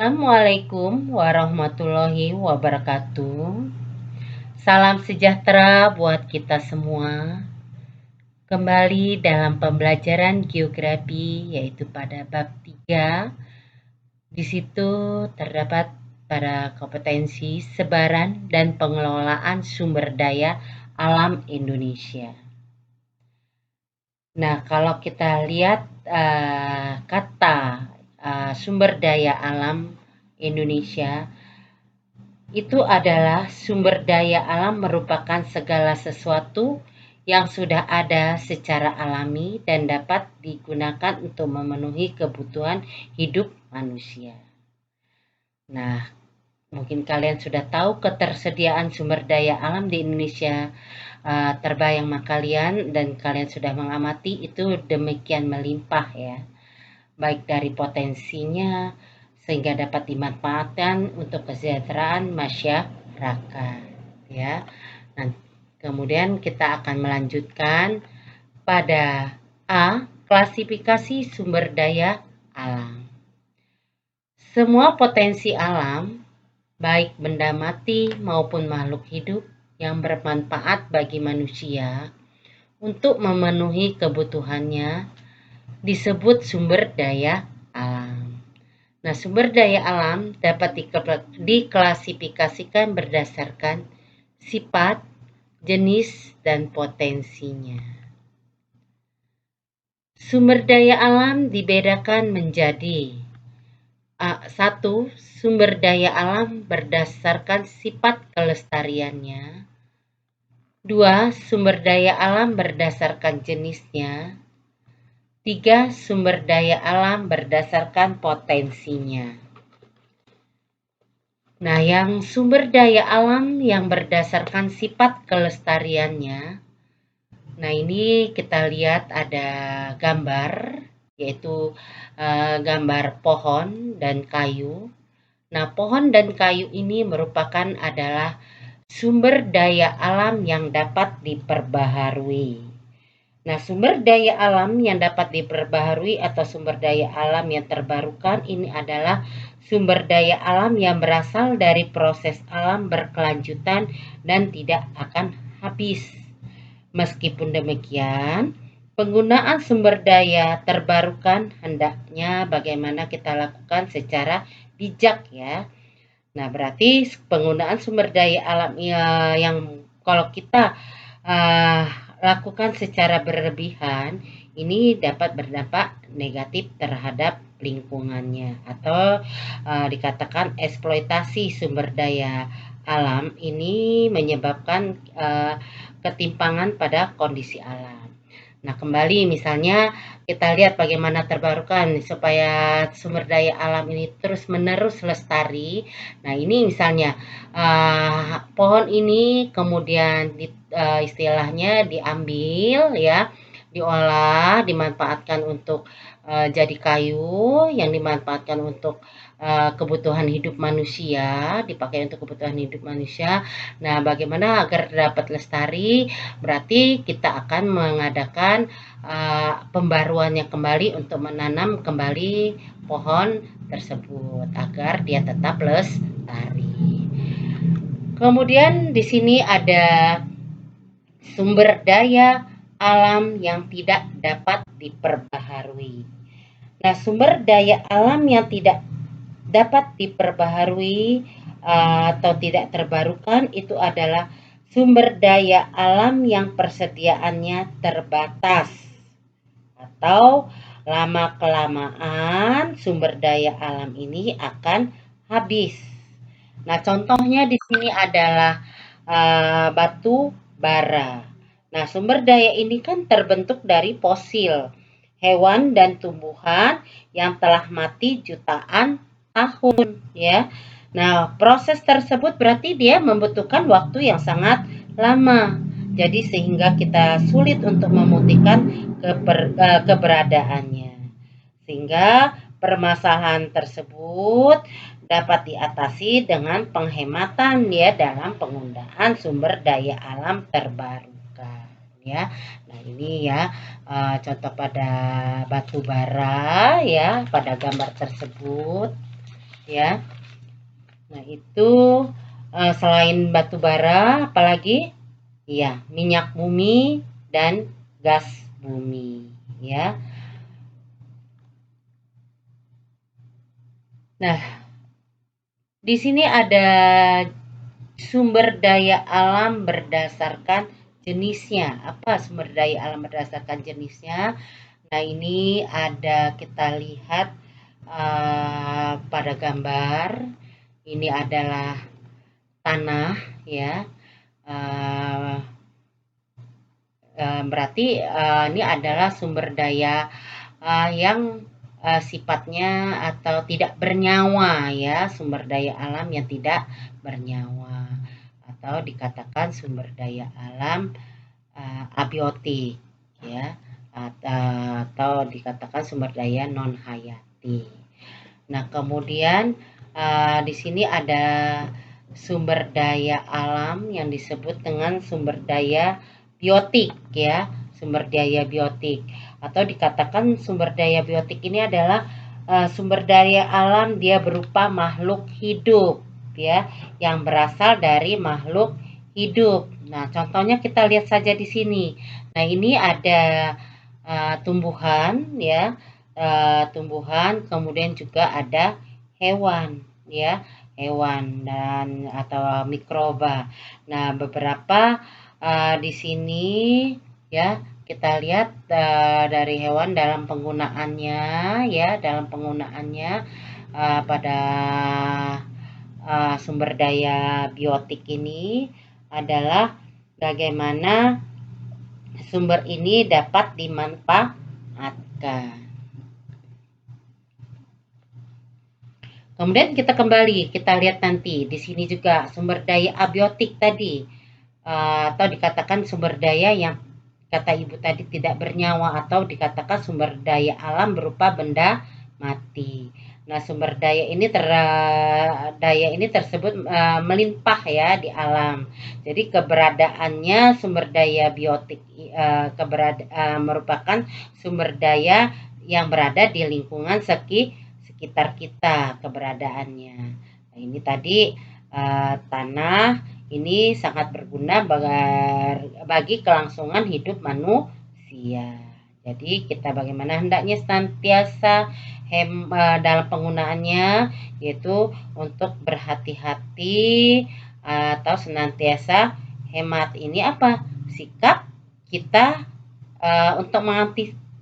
Assalamualaikum warahmatullahi wabarakatuh. Salam sejahtera buat kita semua. Kembali dalam pembelajaran geografi yaitu pada bab 3. Di situ terdapat pada kompetensi sebaran dan pengelolaan sumber daya alam Indonesia. Nah, kalau kita lihat kata sumber daya alam Indonesia, itu adalah sumber daya alam merupakan segala sesuatu yang sudah ada secara alami dan dapat digunakan untuk memenuhi kebutuhan hidup manusia. Nah, mungkin kalian sudah tahu ketersediaan sumber daya alam di Indonesia terbayang kalian dan kalian sudah mengamati itu demikian melimpah ya, baik dari potensinya sehingga dapat dimanfaatkan untuk kesejahteraan masyarakat ya. Nah, kemudian kita akan melanjutkan pada A, klasifikasi sumber daya alam. Semua potensi alam, baik benda mati maupun makhluk hidup yang bermanfaat bagi manusia untuk memenuhi kebutuhannya disebut sumber daya alam. Nah, sumber daya alam dapat diklasifikasikan berdasarkan sifat, jenis, dan potensinya. Sumber daya alam dibedakan menjadi 1. Sumber daya alam berdasarkan sifat kelestariannya. 2. Sumber daya alam berdasarkan jenisnya. 3. Sumber daya alam berdasarkan potensinya. Nah, yang sumber daya alam yang berdasarkan sifat kelestariannya, nah ini kita lihat ada gambar, yaitu gambar pohon dan kayu. Nah, pohon dan kayu ini merupakan adalah sumber daya alam yang dapat diperbaharui. Nah, sumber daya alam yang dapat diperbaharui atau sumber daya alam yang terbarukan ini adalah sumber daya alam yang berasal dari proses alam berkelanjutan dan tidak akan habis. Meskipun demikian, penggunaan sumber daya terbarukan hendaknya bagaimana kita lakukan secara bijak ya. Nah, berarti penggunaan sumber daya alam yang kalau kita lakukan secara berlebihan, ini dapat berdampak negatif terhadap lingkungannya atau dikatakan eksploitasi sumber daya alam ini menyebabkan ketimpangan pada kondisi alam. Nah, kembali misalnya kita lihat bagaimana terbarukan supaya sumber daya alam ini terus-menerus lestari. Nah, ini misalnya pohon ini kemudian istilahnya diambil ya, diolah, dimanfaatkan untuk jadi kayu yang dimanfaatkan untuk kebutuhan hidup manusia, dipakai untuk kebutuhan hidup manusia. Nah, bagaimana agar dapat lestari? Berarti kita akan mengadakan pembaruannya kembali untuk menanam kembali pohon tersebut agar dia tetap lestari. Kemudian di sini ada sumber daya alam yang tidak dapat diperbaharui. Nah, sumber daya alam yang tidak dapat diperbaharui atau tidak terbarukan itu adalah sumber daya alam yang persediaannya terbatas atau lama-kelamaan sumber daya alam ini akan habis. Nah, contohnya di sini adalah batu bara. Nah, sumber daya ini kan terbentuk dari fosil hewan dan tumbuhan yang telah mati jutaan tahun ya. Nah, proses tersebut berarti dia membutuhkan waktu yang sangat lama. Jadi sehingga kita sulit untuk membuktikan keberadaannya. Sehingga permasalahan tersebut dapat diatasi dengan penghematan ya dalam penggunaan sumber daya alam terbarukan ya. Nah, ini ya contoh pada batu bara ya pada gambar tersebut ya. Nah, itu selain batu bara, apalagi? Iya, minyak bumi dan gas bumi, ya. Nah, di sini ada sumber daya alam berdasarkan jenisnya. Apa sumber daya alam berdasarkan jenisnya? Nah, ini ada kita lihat pada gambar. Ini adalah tanah, ya. Berarti ini adalah sumber daya yang sifatnya atau tidak bernyawa, ya, sumber daya alam yang tidak bernyawa, atau dikatakan sumber daya alam abiotik, ya, atau dikatakan sumber daya non hayati. Nah, kemudian di sini ada sumber daya alam yang disebut dengan sumber daya biotik, ya, sumber daya biotik, atau dikatakan sumber daya biotik ini adalah sumber daya alam dia berupa makhluk hidup, ya, yang berasal dari makhluk hidup. Nah, contohnya kita lihat saja di sini. Nah, ini ada tumbuhan, ya, tumbuhan, kemudian juga ada hewan, ya, hewan dan atau mikroba. Nah, beberapa di sini, ya, kita lihat dari hewan dalam penggunaannya, ya, dalam penggunaannya pada sumber daya biotik ini adalah bagaimana sumber ini dapat dimanfaatkan. Kemudian kita kembali, kita lihat nanti di sini juga sumber daya abiotik tadi, atau dikatakan sumber daya yang kata ibu tadi tidak bernyawa, atau dikatakan sumber daya alam berupa benda mati. Nah, sumber daya ini tersebut melimpah, ya, di alam. Jadi keberadaannya sumber daya biotik merupakan sumber daya yang berada di lingkungan sekitar kita keberadaannya. Nah, ini tadi tanah ini sangat berguna bagi kelangsungan hidup manusia. Jadi kita bagaimana hendaknya senantiasa dalam penggunaannya, yaitu untuk berhati-hati atau senantiasa hemat. Ini apa? Sikap kita untuk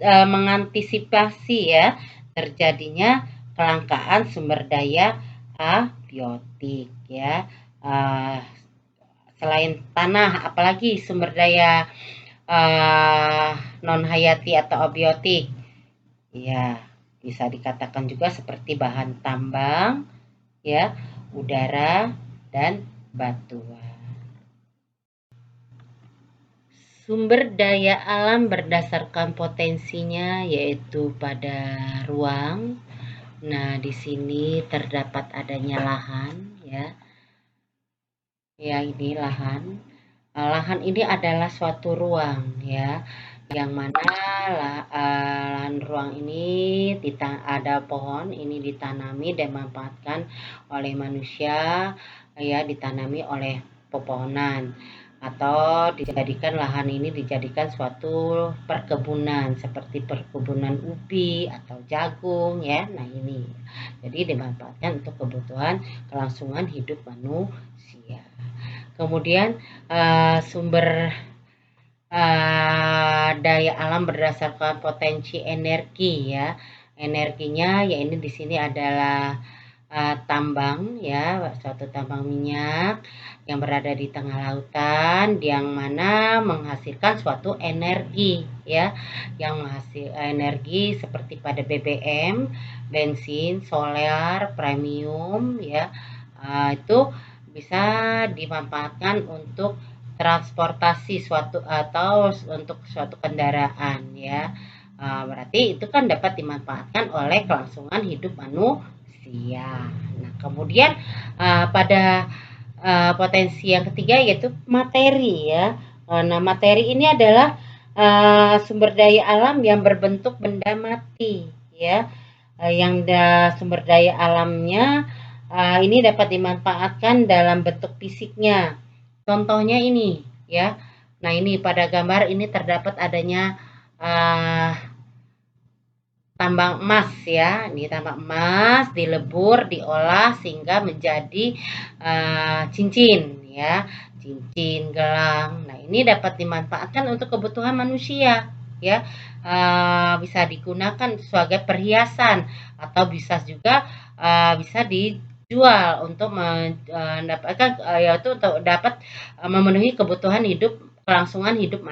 mengantisipasi, ya, terjadinya kelangkaan sumber daya abiotik, ya. Selain tanah, apalagi sumber daya non hayati atau abiotik? Ya, bisa dikatakan juga seperti bahan tambang, ya, udara dan batuan. Sumber daya alam berdasarkan potensinya yaitu pada ruang. Nah, di sini terdapat adanya lahan, ya. Ya, ini lahan. Lahan ini adalah suatu ruang, ya, yang mana lahan ruang ini ada pohon ini ditanami dan dimanfaatkan oleh manusia, ya, ditanami oleh pepohonan, atau lahan ini dijadikan suatu perkebunan seperti perkebunan ubi atau jagung, ya. Nah, ini jadi dimanfaatkan untuk kebutuhan kelangsungan hidup manusia. Kemudian sumber daya alam berdasarkan potensi energi, ya. Energinya ya ini di sini adalah tambang, ya, suatu tambang minyak yang berada di tengah lautan yang mana menghasilkan suatu energi, ya, yang menghasilkan energi seperti pada BBM, bensin, solar, premium, ya, itu bisa dimanfaatkan untuk transportasi suatu atau untuk suatu kendaraan, ya. Berarti itu kan dapat dimanfaatkan oleh kelangsungan hidup manusia. Nah, kemudian pada potensi yang ketiga yaitu materi, ya. Nah, materi ini adalah sumber daya alam yang berbentuk benda mati, ya. yang sumber daya alamnya ini dapat dimanfaatkan dalam bentuk fisiknya. Contohnya ini ya. Nah, ini pada gambar ini terdapat adanya tambang emas ya. Ini tambang emas dilebur, diolah sehingga menjadi cincin ya, cincin, gelang. Nah, ini dapat dimanfaatkan untuk kebutuhan manusia ya. Bisa digunakan sebagai perhiasan atau bisa juga bisa dijual untuk mendapatkan yaitu untuk dapat memenuhi kebutuhan hidup, kelangsungan hidup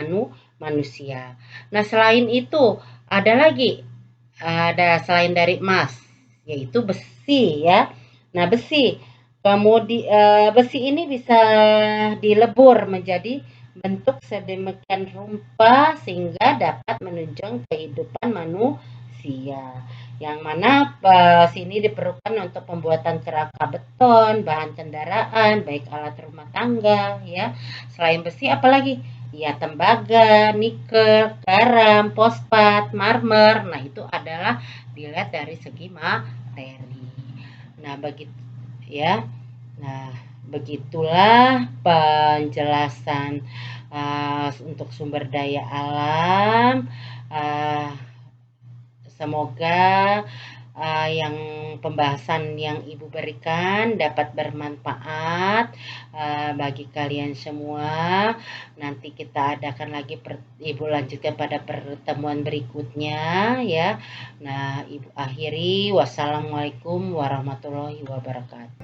manusia. Nah, selain itu ada lagi selain dari emas, yaitu besi ya. Nah, besi ini bisa dilebur menjadi bentuk sedemikian rupa sehingga dapat menunjang kehidupan manusia. Yang mana besi ini diperlukan untuk pembuatan kerangka beton, bahan kendaraan, baik alat rumah tangga ya. Selain besi apalagi? Ya, tembaga, nikel, garam, fosfat, marmer. Nah, itu adalah dilihat dari segi materi. Nah, begitu ya. Nah, begitulah penjelasan untuk sumber daya alam. Semoga yang pembahasan yang Ibu berikan dapat bermanfaat bagi kalian semua. Nanti kita adakan lagi Ibu lanjutkan pada pertemuan berikutnya ya. Nah, Ibu akhiri, wassalamualaikum warahmatullahi wabarakatuh.